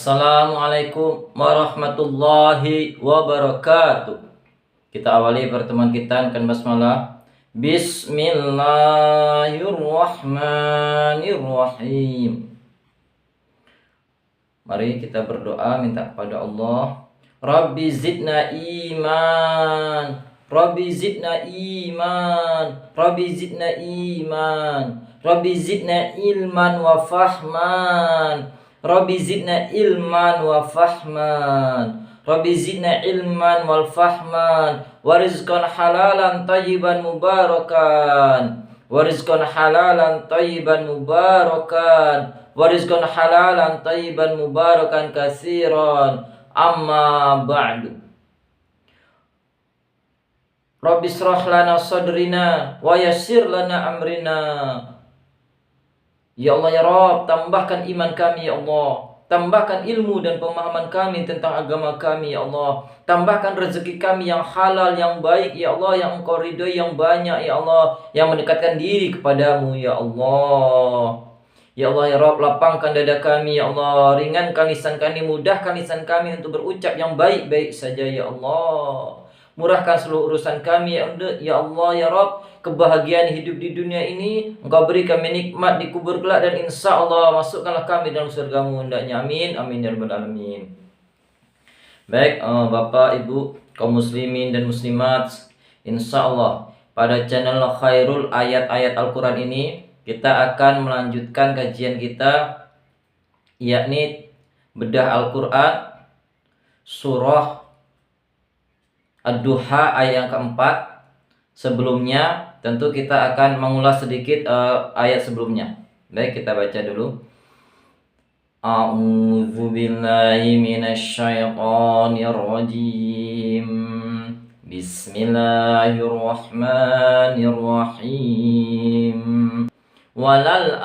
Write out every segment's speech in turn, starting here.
Assalamualaikum warahmatullahi wabarakatuh. Kita awali pertemuan kita dengan basmalah. Bismillahirrahmanirrahim. Mari kita berdoa minta kepada Allah. Rabbi zidna iman. Rabbi zidna iman. Rabbi zidna iman. Rabbi zidna ilman wa fahman. Rabbi zidna ilman wa fahman. Rabbi zidna ilman wal fahman. Warizqan halalan tayyiban mubarakan. Warizqan halalan tayyiban mubarakan. Warizqan halalan tayyiban mubarakan katsiran. Amma ba'du. Rabbi shrah lana sadrina wa yassir lana amrina. Ya Allah ya Rabb, tambahkan iman kami ya Allah. Tambahkan ilmu dan pemahaman kami tentang agama kami ya Allah. Tambahkan rezeki kami yang halal, yang baik ya Allah, yang Engkau ridhoi, yang banyak ya Allah, yang mendekatkan diri kepadamu ya Allah. Ya Allah ya Rabb, lapangkan dada kami ya Allah, ringankan lisan kami, mudahkan lisan kami untuk berucap yang baik-baik saja ya Allah. Murahkan seluruh urusan kami ya Allah ya Rabb. Kebahagiaan hidup di dunia ini Engkau beri kami nikmat di kubur kelak, dan insya Allah masukkanlah kami dalam surgamu hendaknya. Amin amin ya rabbal alamin. Baik Bapak Ibu kaum muslimin dan muslimat, insya Allah pada channel Khairul Ayat-Ayat Al-Quran ini kita akan melanjutkan kajian kita, yakni bedah Al-Quran surah Ad-Duha ayat yang keempat. Sebelumnya tentu kita akan mengulas sedikit ayat sebelumnya. Baik, kita baca dulu. A'udzu billahi minasyaitonir rajim. Bismillahirrahmanirrahim. Walal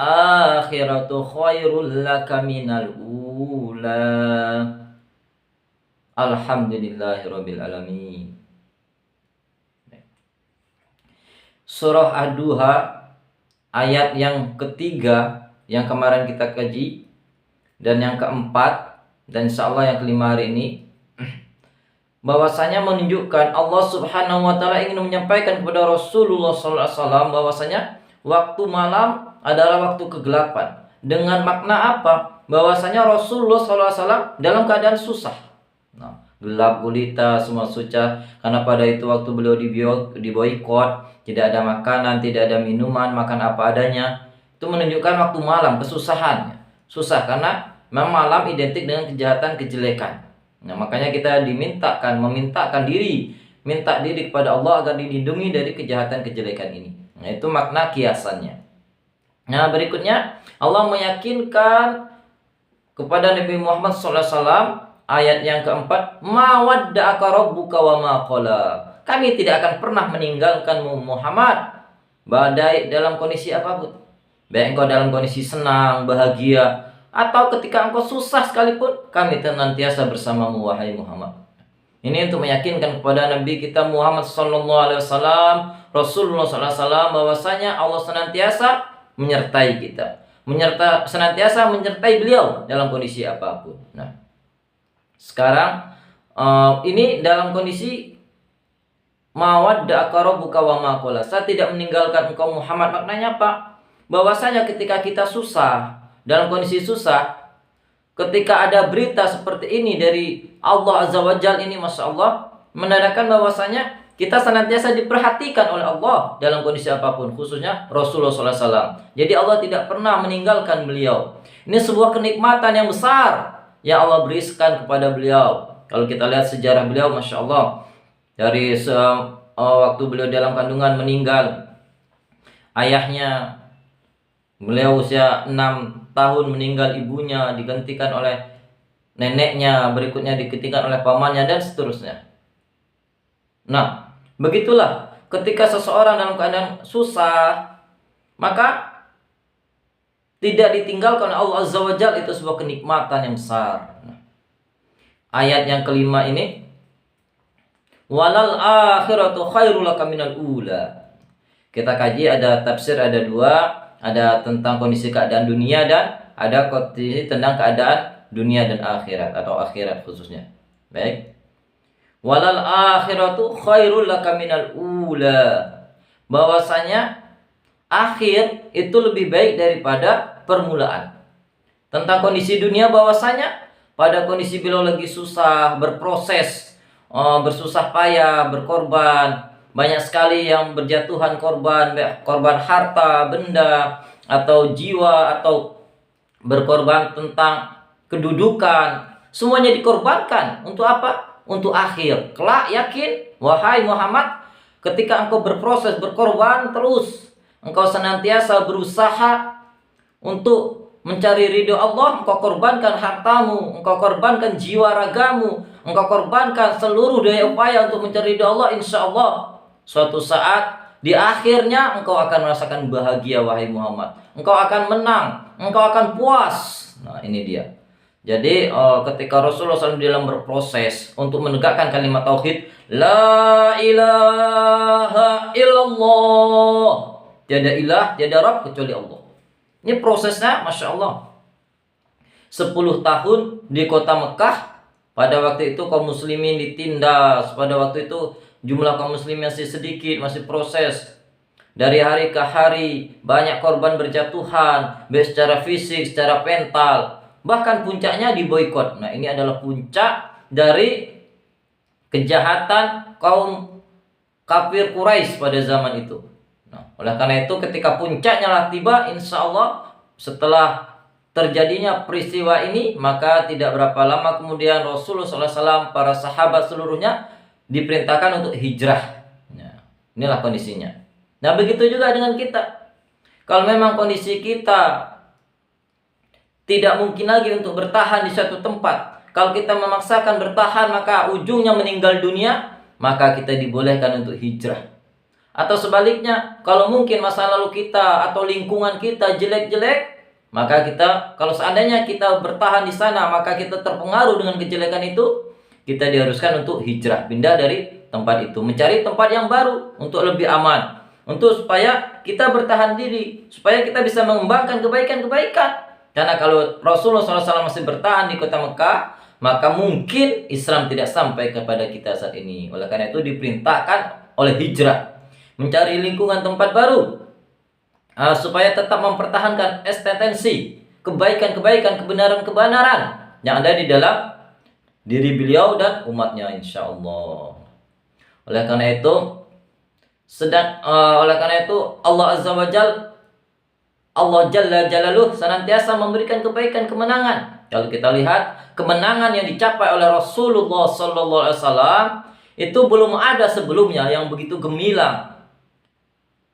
akhiratu khairul laka minal ula. Alhamdulillahirabbil alamin. Surah Ad-Duha ayat yang ketiga yang kemarin kita kaji, dan yang keempat dan insyaallah yang kelima hari ini, bahwasanya menunjukkan Allah Subhanahu wa taala ingin menyampaikan kepada Rasulullah sallallahu alaihi wasallam bahwasanya waktu malam adalah waktu kegelapan. Dengan makna apa? Bahwasanya Rasulullah sallallahu alaihi wasallam dalam keadaan susah. Gelap gulita, semua susah, karena pada itu waktu beliau diboikot, tidak ada makanan, tidak ada minuman, makan apa adanya. Itu menunjukkan waktu malam kesusahannya. Susah karena memang malam identik dengan kejahatan, kejelekan. Makanya kita memintakan diri, minta diri kepada Allah agar dilindungi dari kejahatan, kejelekan ini. Itu makna kiasannya. Berikutnya Allah meyakinkan kepada Nabi Muhammad SAW, ayat yang keempat, ma wadda'aka rabbuka wa ma qala. Kami tidak akan pernah meninggalkanmu Muhammad, badai dalam kondisi apapun. Baik engkau dalam kondisi senang, bahagia, atau ketika engkau susah sekalipun, kami senantiasa bersamamu wahai Muhammad. Ini untuk meyakinkan kepada Nabi kita Muhammad sallallahu alaihi wasallam, Rasulullah sallallahu alaihi wasallam, bahwasanya Allah senantiasa menyertai kita, senantiasa menyertai beliau dalam kondisi apapun. Sekarang ini dalam kondisi mawadda'aka rabbuka wa ma qala. Saya tidak meninggalkan engkau Muhammad. Maknanya apa? Bahwasanya ketika kita susah, dalam kondisi susah, ketika ada berita seperti ini dari Allah Azza wa Jalla ini, Masya Allah, menandakan bahwasanya kita senantiasa diperhatikan oleh Allah dalam kondisi apapun, khususnya Rasulullah SAW. Jadi Allah tidak pernah meninggalkan beliau. Ini sebuah kenikmatan yang besar yang Allah berikan kepada beliau. Kalau kita lihat sejarah beliau, Masya Allah, dari waktu beliau dalam kandungan meninggal ayahnya, beliau usia 6 tahun meninggal ibunya, digantikan oleh neneknya, berikutnya digantikan oleh pamannya, dan seterusnya. Begitulah ketika seseorang dalam keadaan susah, maka tidak ditinggalkan oleh Allah Azza wa Jalla, itu sebuah kenikmatan yang besar. Ayat yang kelima ini, walal akhiratu khairul laka minal ula. Kita kaji, ada tafsir, ada dua, ada tentang kondisi keadaan dunia dan ada kondisi tentang keadaan dunia dan akhirat, atau akhirat khususnya. Baik. Walal akhiratu khairul laka minal ula. Bahwasanya akhir itu lebih baik daripada permulaan. Tentang kondisi dunia, bahwasanya pada kondisi beliau lagi susah, berproses, bersusah payah, berkorban, banyak sekali yang berjatuhan korban, korban harta, benda, atau jiwa, atau berkorban tentang kedudukan. Semuanya dikorbankan untuk apa? Untuk akhir. Kelak yakin, wahai Muhammad, ketika engkau berproses, berkorban terus, engkau senantiasa berusaha untuk mencari ridho Allah, engkau korbankan hartamu, engkau korbankan jiwa ragamu, engkau korbankan seluruh daya upaya untuk mencari ridho Allah, insya Allah suatu saat di akhirnya engkau akan merasakan bahagia, wahai Muhammad. Engkau akan menang, engkau akan puas. Nah, ini dia. Jadi ketika Rasulullah SAW dalam berproses untuk menegakkan kalimat tauhid, la ilaha illallah, tiada ilah, tiada Rabb kecuali Allah. Ini prosesnya, Masya Allah. 10 tahun di kota Mekah. Pada waktu itu kaum muslimin ditindas. Pada waktu itu jumlah kaum muslimin masih sedikit, masih proses. Dari hari ke hari banyak korban berjatuhan, baik secara fisik, secara mental. Bahkan puncaknya diboikot. Nah, ini adalah puncak dari kejahatan kaum kafir Quraisy pada zaman itu. Nah, oleh karena itu ketika puncaknya lah tiba, insya Allah setelah terjadinya peristiwa ini, maka tidak berapa lama kemudian Rasulullah SAW, para sahabat seluruhnya diperintahkan untuk hijrah. Nah, inilah kondisinya. Nah, begitu juga dengan kita. Kalau memang kondisi kita tidak mungkin lagi untuk bertahan di suatu tempat, kalau kita memaksakan bertahan maka ujungnya meninggal dunia, maka kita dibolehkan untuk hijrah. Atau sebaliknya, kalau mungkin masa lalu kita atau lingkungan kita jelek-jelek, maka kita, kalau seandainya kita bertahan di sana, maka kita terpengaruh dengan kejelekan itu, kita diharuskan untuk hijrah, pindah dari tempat itu, mencari tempat yang baru untuk lebih aman, untuk supaya kita bertahan diri, supaya kita bisa mengembangkan kebaikan-kebaikan. Karena kalau Rasulullah SAW masih bertahan di kota Mekah, maka mungkin Islam tidak sampai kepada kita saat ini. Oleh karena itu diperintahkan oleh hijrah, mencari lingkungan tempat baru, supaya tetap mempertahankan eksistensi kebaikan-kebaikan, kebenaran-kebenaran yang ada di dalam diri beliau dan umatnya, insya Allah. Oleh karena itu Allah Azza wa Jalla, Allah Jalla Jalaluh senantiasa memberikan kebaikan, kemenangan. Kalau kita lihat kemenangan yang dicapai oleh Rasulullah SAW itu belum ada sebelumnya yang begitu gemilang.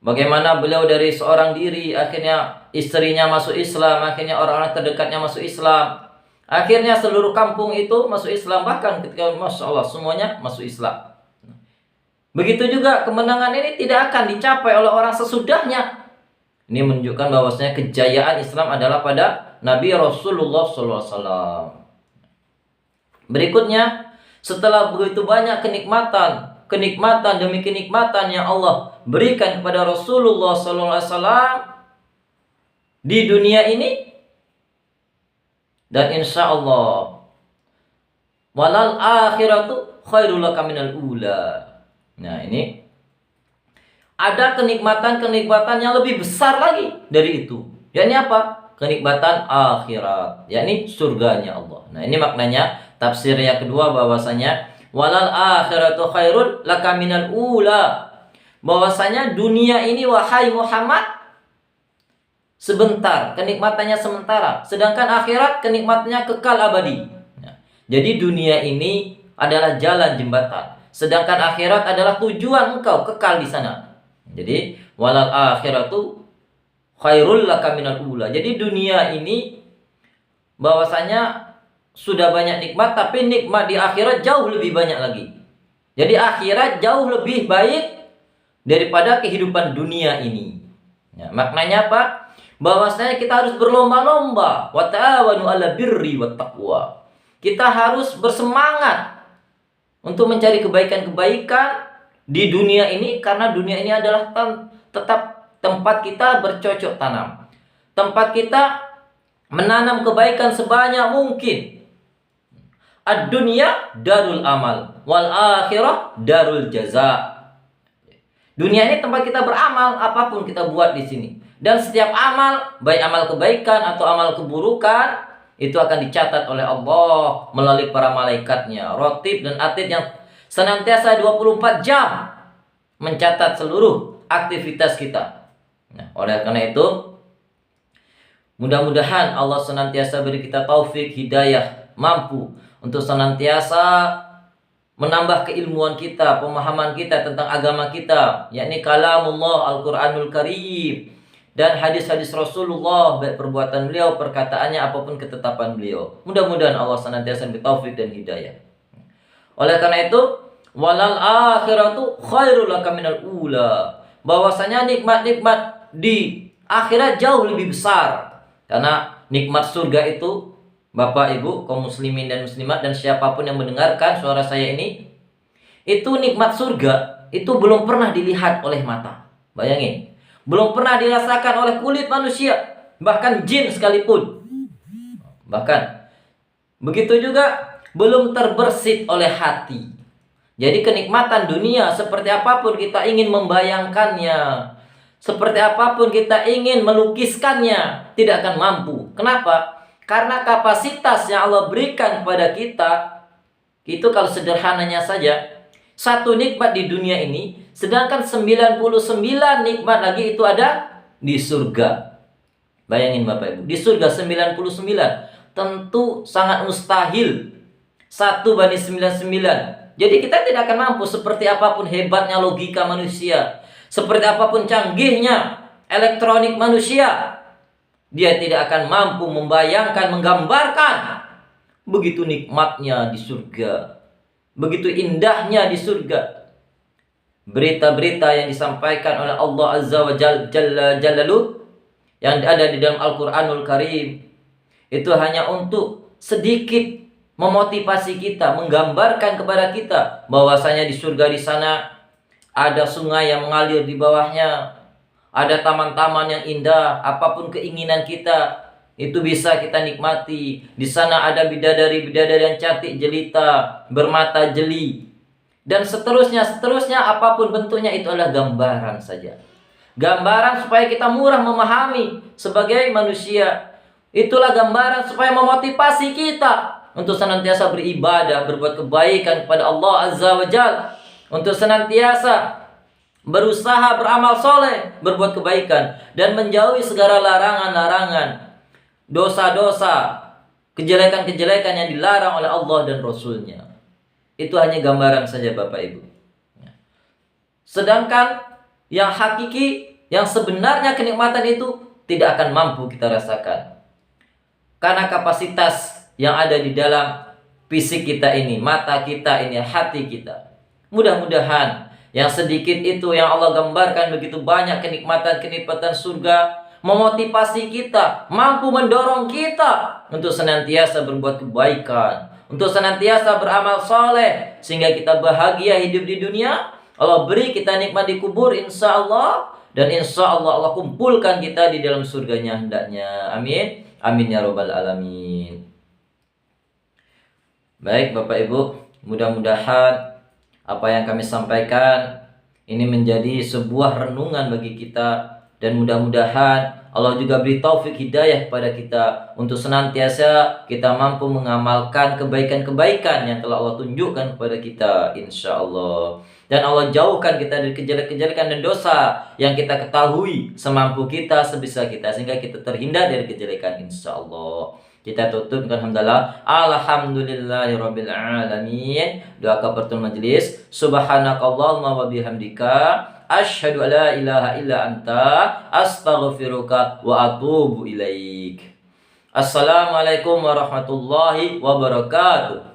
Bagaimana beliau dari seorang diri, akhirnya istrinya masuk Islam, akhirnya orang-orang terdekatnya masuk Islam, akhirnya seluruh kampung itu masuk Islam, bahkan ketika Masya Allah semuanya masuk Islam. Begitu juga kemenangan ini tidak akan dicapai oleh orang sesudahnya. Ini menunjukkan bahwasanya kejayaan Islam adalah pada Nabi Rasulullah SAW. Berikutnya, setelah begitu banyak kenikmatan demi kenikmatan yang Allah berikan kepada Rasulullah SAW di dunia ini, dan insya Allah walal akhiratu khairul laka minal ula. Nah, ini ada kenikmatan-kenikmatan yang lebih besar lagi dari itu. Yakni apa? Kenikmatan akhirat, yakni surganya Allah. Nah, ini maknanya tafsir yang kedua, bahwasanya walal akhiratu khairul laka minal ula. Bahwasanya dunia ini, wahai Muhammad, sebentar, kenikmatannya sementara, sedangkan akhirat kenikmatannya kekal abadi. Nah, jadi dunia ini adalah jalan jembatan, sedangkan akhirat adalah tujuan engkau kekal di sana. Jadi walal akhiratu khairul laka minal ula. Jadi dunia ini bahwasanya sudah banyak nikmat, tapi nikmat di akhirat jauh lebih banyak lagi. Jadi akhirat jauh lebih baik daripada kehidupan dunia ini. Ya, maknanya apa? Bahwasanya kita harus berlomba-lomba, wa ta'awanu 'alal birri wat taqwa. Kita harus bersemangat untuk mencari kebaikan-kebaikan di dunia ini, karena dunia ini adalah tetap tempat kita bercocok tanam, tempat kita menanam kebaikan sebanyak mungkin. Ad-dunya darul amal, wal akhirah darul jaza. Dunia ini tempat kita beramal, apapun kita buat di sini. Dan setiap amal, baik amal kebaikan atau amal keburukan, itu akan dicatat oleh Allah melalui para malaikatnya, Rotib dan Atid yang senantiasa 24 jam mencatat seluruh aktivitas kita. Nah, oleh karena itu, mudah-mudahan Allah senantiasa beri kita taufik, hidayah, mampu untuk senantiasa menambah keilmuan kita, pemahaman kita tentang agama kita, yakni kalamullah Al-Quranul Karim dan hadis-hadis Rasulullah, baik perbuatan beliau, perkataannya, apapun ketetapan beliau. Mudah-mudahan Allah senantiasa beri taufik dan hidayah. Oleh karena itu, walal akhiratu khairul laka minal ula, bahwasanya nikmat-nikmat di akhirat jauh lebih besar. Karena nikmat surga itu, Bapak Ibu kaum muslimin dan muslimat dan siapapun yang mendengarkan suara saya ini, itu nikmat surga itu belum pernah dilihat oleh mata. Bayangin, belum pernah dirasakan oleh kulit manusia, bahkan jin sekalipun. Bahkan begitu juga belum terbersit oleh hati. Jadi kenikmatan dunia seperti apapun kita ingin membayangkannya, seperti apapun kita ingin melukiskannya, tidak akan mampu. Kenapa? Karena kapasitas yang Allah berikan kepada kita, itu kalau sederhananya saja, satu nikmat di dunia ini, sedangkan 99 nikmat lagi itu ada di surga. Bayangin Bapak Ibu, di surga 99, tentu sangat mustahil 1/99. Jadi kita tidak akan mampu, seperti apapun hebatnya logika manusia, seperti apapun canggihnya elektronik manusia, dia tidak akan mampu membayangkan, menggambarkan begitu nikmatnya di surga, begitu indahnya di surga. Berita-berita yang disampaikan oleh Allah Azza wa Jalla Jalaluh yang ada di dalam Al-Quranul Karim, itu hanya untuk sedikit memotivasi kita, menggambarkan kepada kita bahwasanya di surga di sana ada sungai yang mengalir di bawahnya, ada taman-taman yang indah, apapun keinginan kita itu bisa kita nikmati. Di sana ada bidadari-bidadari yang cantik jelita, bermata jeli, dan seterusnya, apapun bentuknya, itu adalah gambaran saja. Gambaran supaya kita murah memahami sebagai manusia. Itulah gambaran supaya memotivasi kita untuk senantiasa beribadah, berbuat kebaikan kepada Allah Azza wa Jalla, untuk senantiasa berusaha beramal soleh, berbuat kebaikan, dan menjauhi segala larangan-larangan, dosa-dosa, kejelekan-kejelekan yang dilarang oleh Allah dan Rasulnya. Itu hanya gambaran saja Bapak Ibu. Sedangkan yang hakiki, yang sebenarnya kenikmatan itu tidak akan mampu kita rasakan. Karena kapasitas yang ada di dalam fisik kita ini, mata kita ini, hati kita. Mudah-mudahan yang sedikit itu yang Allah gambarkan begitu banyak kenikmatan-kenikmatan surga memotivasi kita, mampu mendorong kita untuk senantiasa berbuat kebaikan, untuk senantiasa beramal soleh, sehingga kita bahagia hidup di dunia. Allah beri kita nikmat di kubur insya Allah, dan insya Allah Allah kumpulkan kita di dalam surganya hendaknya. Amin. Amin ya robbal alamin. Baik Bapak Ibu, mudah-mudahan apa yang kami sampaikan ini menjadi sebuah renungan bagi kita, dan mudah-mudahan Allah juga beri taufik hidayah kepada kita untuk senantiasa kita mampu mengamalkan kebaikan-kebaikan yang telah Allah tunjukkan kepada kita insya Allah. Dan Allah jauhkan kita dari kejelekan-kejelekan dan dosa yang kita ketahui semampu kita, sebisa kita, sehingga kita terhindar dari kejelekan insya Allah. Kita tutup dengan hamdalah. Alhamdulillahirabbil alamin. Doa kafaratul majelis. Subhanakallahumma wa bihamdika asyhadu an la ilaha illa anta astaghfiruka wa atubu ilaik. Assalamualaikum warahmatullahi wabarakatuh.